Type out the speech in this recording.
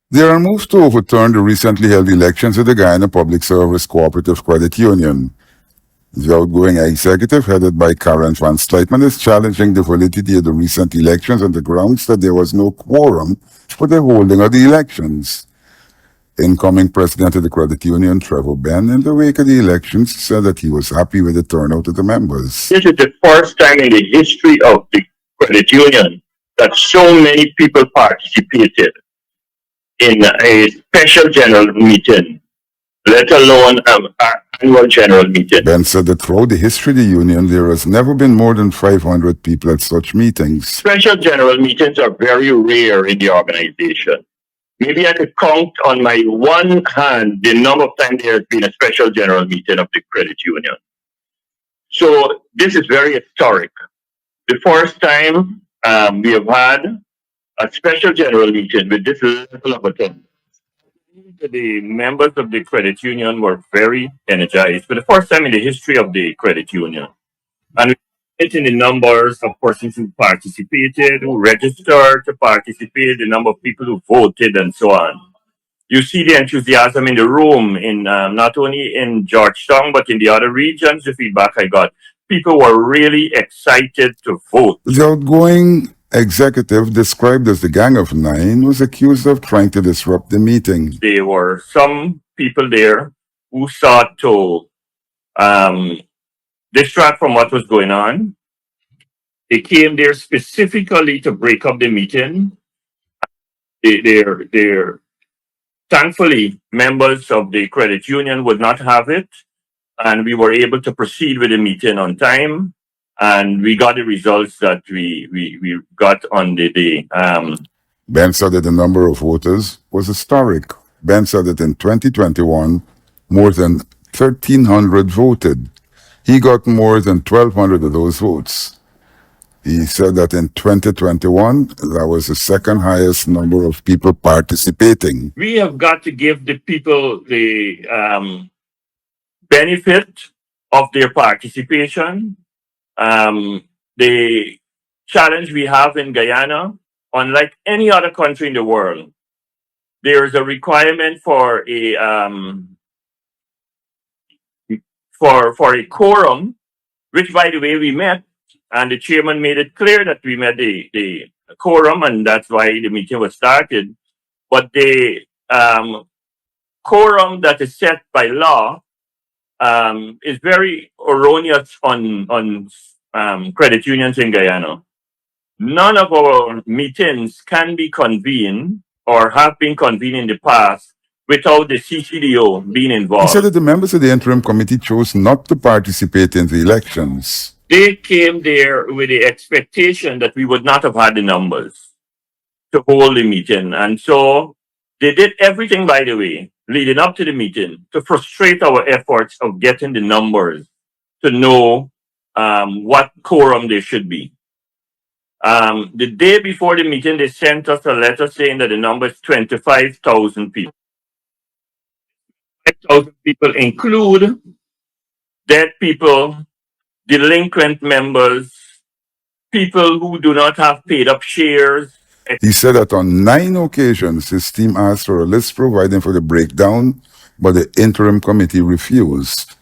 There are moves to overturn the recently held elections of the Guyana Public Service Cooperative Credit Union. The outgoing executive, headed by Karen Van Slytman, is challenging the validity of the recent elections on the grounds that there was no quorum for the holding of the elections. Incoming president of the credit union, Trevor Benn, in the wake of the elections, said that he was happy with the turnout of the members. This is the first time in the history of the credit union that so many people participated in a special general meeting, let alone an annual general meeting. Ben said that throughout the history of the union, there has never been more than 500 people at such meetings. Special general meetings are very rare in the organization. Maybe I could count on my one hand the number of times there has been a special general meeting of the credit union. So this is very historic. The first time we have had a special general meeting with this level of attendance. The members of the credit union were very energized for the first time in the history of the credit union. And in the numbers of persons who participated, who registered to participate, the number of people who voted, and so on. You see the enthusiasm in the room, in not only in Georgetown, but in the other regions, the feedback I got. People were really excited to vote. The outgoing executive, described as the Gang of Nine, was accused of trying to disrupt the meeting. There were some people there who sought to distract from what was going on. They came there specifically to break up the meeting. They're thankfully, members of the credit union would not have it, and we were able to proceed with the meeting on time, and we got the results that we got on the day. Ben said that the number of voters was historic. Ben said that in 2021, more than 1,300 voted. He got more than 1,200 of those votes. He said that in 2021, that was the second highest number of people participating. We have got to give the people the benefit of their participation. The challenge we have in Guyana, unlike any other country in the world, there is a requirement for a quorum, which, by the way, we met, and the chairman made it clear that we met the quorum, and that's why the meeting was started. But the quorum that is set by law is very erroneous on credit unions in Guyana. None of our meetings can be convened or have been convened in the past without the CCDO being involved. He said that the members of the interim committee chose not to participate in the elections. They came there with the expectation that we would not have had the numbers to hold the meeting. And so they did everything, by the way, leading up to the meeting to frustrate our efforts of getting the numbers to know what quorum there should be. The day before the meeting, they sent us a letter saying that the number is 25,000 people. 5,000 people include dead people, delinquent members, people who do not have paid up shares. He said that on 9 occasions, his team asked for a list providing for the breakdown, but the interim committee refused.